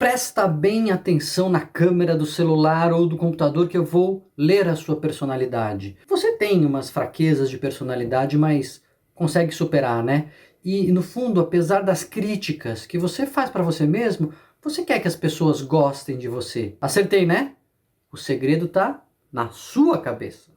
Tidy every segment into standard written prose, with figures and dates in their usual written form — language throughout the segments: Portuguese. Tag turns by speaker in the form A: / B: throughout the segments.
A: Presta bem atenção na câmera do celular ou do computador que eu vou ler a sua personalidade. Você tem umas fraquezas de personalidade, mas consegue superar, né? E no fundo, apesar das críticas que você faz para você mesmo, você quer que as pessoas gostem de você. Acertei, né? O segredo tá na sua cabeça.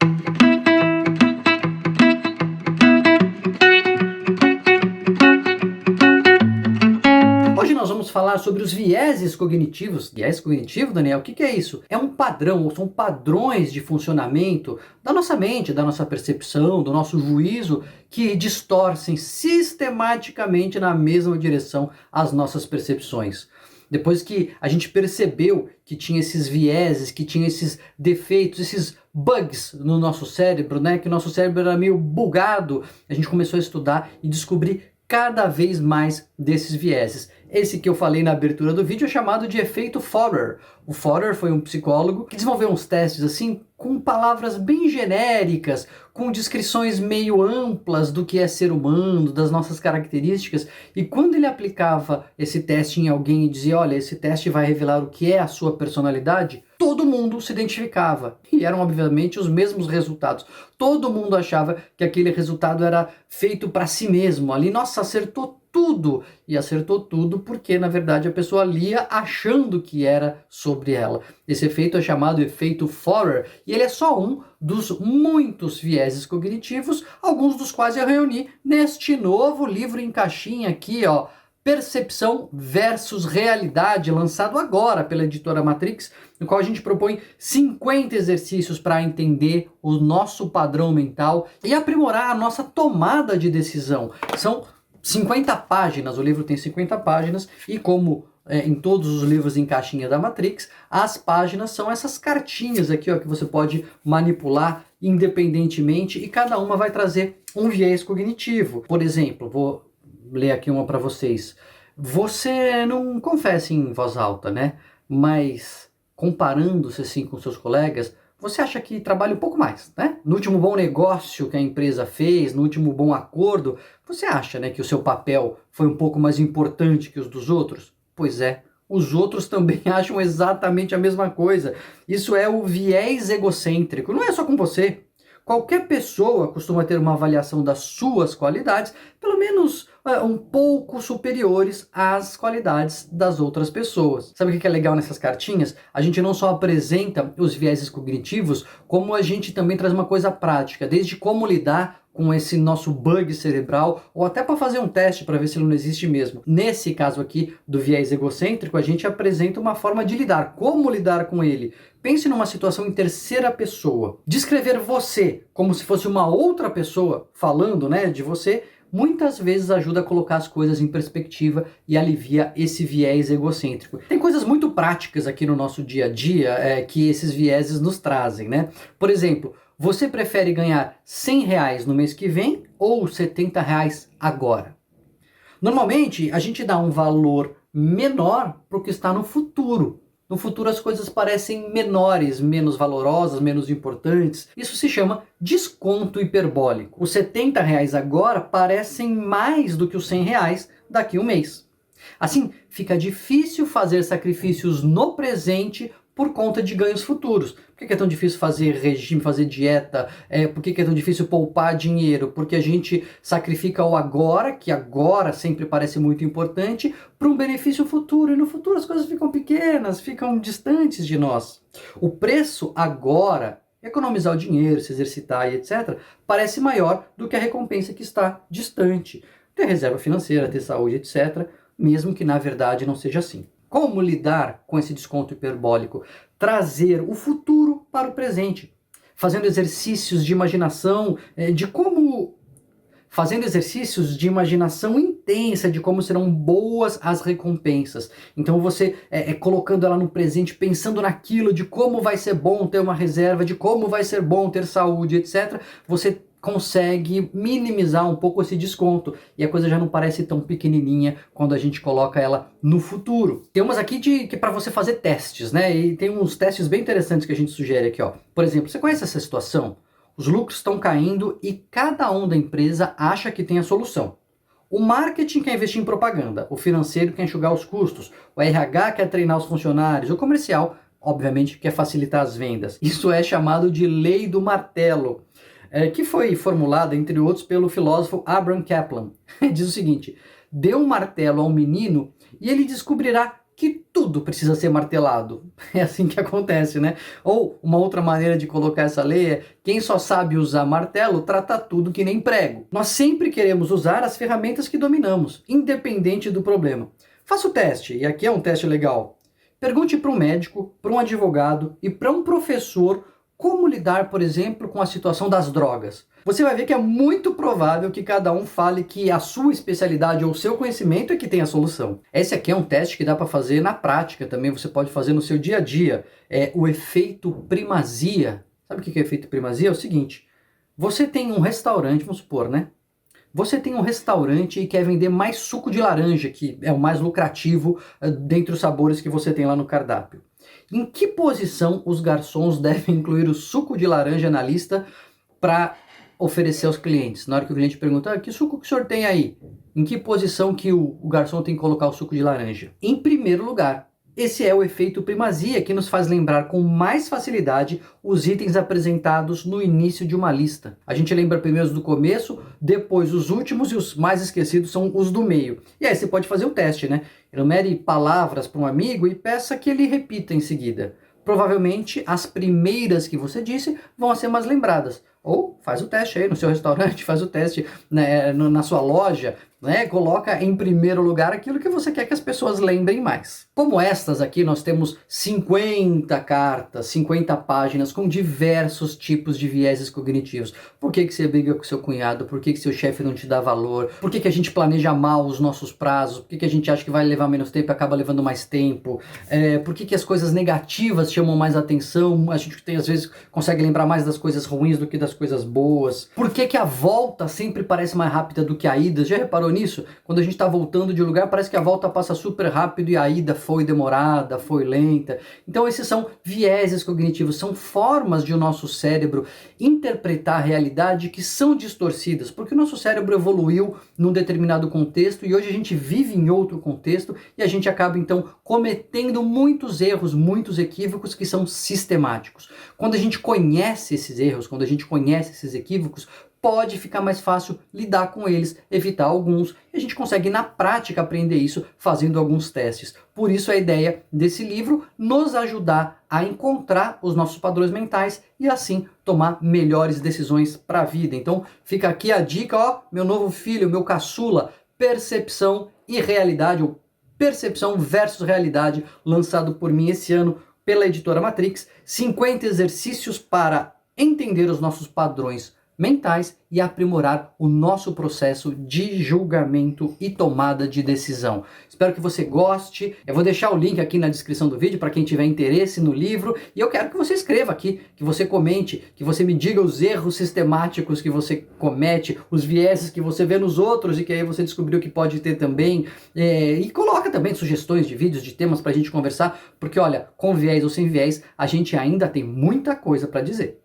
A: Hoje nós vamos falar sobre os vieses cognitivos. Viés cognitivo, Daniel, o que é isso? É um padrão, ou são padrões de funcionamento da nossa mente, da nossa percepção, do nosso juízo, que distorcem sistematicamente na mesma direção as nossas percepções. Depois que a gente percebeu que tinha esses vieses, que tinha esses defeitos, esses bugs no nosso cérebro, né? Que o nosso cérebro era meio bugado, a gente começou a estudar e descobrir cada vez mais desses vieses. Esse que eu falei na abertura do vídeo é chamado de efeito Forer. O Forer foi um psicólogo que desenvolveu uns testes assim com palavras bem genéricas, com descrições meio amplas do que é ser humano, das nossas características, e quando ele aplicava esse teste em alguém e dizia, olha, esse teste vai revelar o que é a sua personalidade, todo mundo se identificava. E eram, obviamente, os mesmos resultados. Todo mundo achava que aquele resultado era feito para si mesmo. Ali, nossa, acertou tudo. E acertou tudo porque, na verdade, a pessoa lia achando que era sobre ela. Esse efeito é chamado efeito Forer. E ele é só um dos muitos vieses cognitivos, alguns dos quais eu reuni neste novo livro em caixinha aqui, ó. Percepção versus Realidade, lançado agora pela editora Matrix, no qual a gente propõe 50 exercícios para entender o nosso padrão mental e aprimorar a nossa tomada de decisão. São 50 páginas, o livro tem 50 páginas e como em todos os livros em caixinha da Matrix, as páginas são essas cartinhas aqui, ó, que você pode manipular independentemente e cada uma vai trazer um viés cognitivo. Por exemplo, vou ler aqui uma para vocês. Você não confessa em voz alta, né? Mas comparando-se assim com seus colegas, você acha que trabalha um pouco mais, né? No último bom negócio que a empresa fez, no último bom acordo, você acha, né, que o seu papel foi um pouco mais importante que os dos outros? Pois é, os outros também acham exatamente a mesma coisa. Isso é o viés egocêntrico, não é só com você. Qualquer pessoa costuma ter uma avaliação das suas qualidades, pelo menos um pouco superiores às qualidades das outras pessoas. Sabe o que é legal nessas cartinhas? A gente não só apresenta os vieses cognitivos, como a gente também traz uma coisa prática, desde como lidar com esse nosso bug cerebral, ou até para fazer um teste para ver se ele não existe mesmo. Nesse caso aqui do viés egocêntrico, a gente apresenta uma forma de lidar, como lidar com ele. Pense numa situação em terceira pessoa. Descrever você como se fosse uma outra pessoa falando, né, de você, muitas vezes ajuda a colocar as coisas em perspectiva e alivia esse viés egocêntrico. Tem coisas muito práticas aqui no nosso dia a dia que esses vieses nos trazem, né? Por exemplo, você prefere ganhar R$100 no mês que vem ou R$70 agora? Normalmente, a gente dá um valor menor para o que está no futuro. No futuro as coisas parecem menores, menos valorosas, menos importantes. Isso se chama desconto hiperbólico. Os R$70 agora parecem mais do que os R$100 daqui a um mês. Assim, fica difícil fazer sacrifícios no presente por conta de ganhos futuros. Por que é tão difícil fazer regime, fazer dieta? Por que é tão difícil poupar dinheiro? Porque a gente sacrifica o agora, que agora sempre parece muito importante, para um benefício futuro. E no futuro as coisas ficam pequenas, ficam distantes de nós. O preço agora, economizar o dinheiro, se exercitar e etc., parece maior do que a recompensa que está distante. Ter reserva financeira, ter saúde, etc., mesmo que na verdade não seja assim. Como lidar com esse desconto hiperbólico? Trazer o futuro para o presente, fazendo exercícios de imaginação, fazendo exercícios de imaginação intensa de como serão boas as recompensas. Então você colocando ela no presente, pensando naquilo, de como vai ser bom ter uma reserva, de como vai ser bom ter saúde, etc. Você consegue minimizar um pouco esse desconto e a coisa já não parece tão pequenininha quando a gente coloca ela no futuro. Tem umas aqui que para você fazer testes, né? E tem uns testes bem interessantes que a gente sugere aqui, ó. Por exemplo, você conhece essa situação? Os lucros estão caindo e cada um da empresa acha que tem a solução. O marketing quer investir em propaganda, o financeiro quer enxugar os custos, o RH quer treinar os funcionários, o comercial, obviamente, quer facilitar as vendas. Isso é chamado de lei do martelo, que foi formulada, entre outros, pelo filósofo Abraham Kaplan. Diz o seguinte: dê um martelo a um menino e ele descobrirá que tudo precisa ser martelado. É assim que acontece, né? Ou uma outra maneira de colocar essa lei é: quem só sabe usar martelo trata tudo que nem prego. Nós sempre queremos usar as ferramentas que dominamos, independente do problema. Faça o teste, e aqui é um teste legal. Pergunte para um médico, para um advogado e para um professor como lidar, por exemplo, com a situação das drogas. Você vai ver que é muito provável que cada um fale que a sua especialidade ou o seu conhecimento é que tem a solução. Esse aqui é um teste que dá para fazer na prática também, você pode fazer no seu dia a dia. É o efeito primazia. Sabe o que é efeito primazia? É o seguinte: você tem um restaurante, vamos supor, né? Você tem um restaurante e quer vender mais suco de laranja, que é o mais lucrativo dentre os sabores que você tem lá no cardápio. Em que posição os garçons devem incluir o suco de laranja na lista para oferecer aos clientes? Na hora que o cliente pergunta: que suco que o senhor tem aí? Em que posição que o garçom tem que colocar o suco de laranja? Em primeiro lugar. Esse é o efeito primazia, que nos faz lembrar com mais facilidade os itens apresentados no início de uma lista. A gente lembra primeiro os do começo, depois os últimos, e os mais esquecidos são os do meio. E aí você pode fazer o teste, né? Enumere palavras para um amigo e peça que ele repita em seguida. Provavelmente as primeiras que você disse vão ser mais lembradas. Ou faz o teste aí no seu restaurante, faz o teste, né, na sua loja, né? Coloca em primeiro lugar aquilo que você quer que as pessoas lembrem mais. Como estas aqui, nós temos 50 cartas, 50 páginas com diversos tipos de vieses cognitivos. Por que você briga com seu cunhado? Por que seu chefe não te dá valor? Por que a gente planeja mal os nossos prazos? Por que a gente acha que vai levar menos tempo e acaba levando mais tempo? Por que as coisas negativas chamam mais atenção? A gente às vezes consegue lembrar mais das coisas ruins do que das coisas boas. Por que a volta sempre parece mais rápida do que a ida? Já reparou nisso? Quando a gente está voltando de lugar, parece que a volta passa super rápido e a ida foi demorada, foi lenta. Então esses são vieses cognitivos, são formas de o nosso cérebro interpretar a realidade que são distorcidas, porque o nosso cérebro evoluiu num determinado contexto e hoje a gente vive em outro contexto e a gente acaba então cometendo muitos erros, muitos equívocos que são sistemáticos. Quando a gente conhece esses erros, quando a gente conhece esses equívocos, pode ficar mais fácil lidar com eles, evitar alguns, e a gente consegue na prática aprender isso fazendo alguns testes. Por isso a ideia desse livro, nos ajudar a encontrar os nossos padrões mentais e assim tomar melhores decisões para a vida. Então fica aqui a dica, ó, meu novo filho, meu caçula, Percepção e Realidade, ou Percepção versus Realidade, lançado por mim esse ano pela editora Matrix. 50 exercícios para entender os nossos padrões mentais e aprimorar o nosso processo de julgamento e tomada de decisão. Espero que você goste. Eu vou deixar o link aqui na descrição do vídeo para quem tiver interesse no livro. E eu quero que você escreva aqui, que você comente, que você me diga os erros sistemáticos que você comete, os vieses que você vê nos outros e que aí você descobriu que pode ter também. E coloca também sugestões de vídeos, de temas para a gente conversar, porque olha, com viés ou sem viés, a gente ainda tem muita coisa para dizer.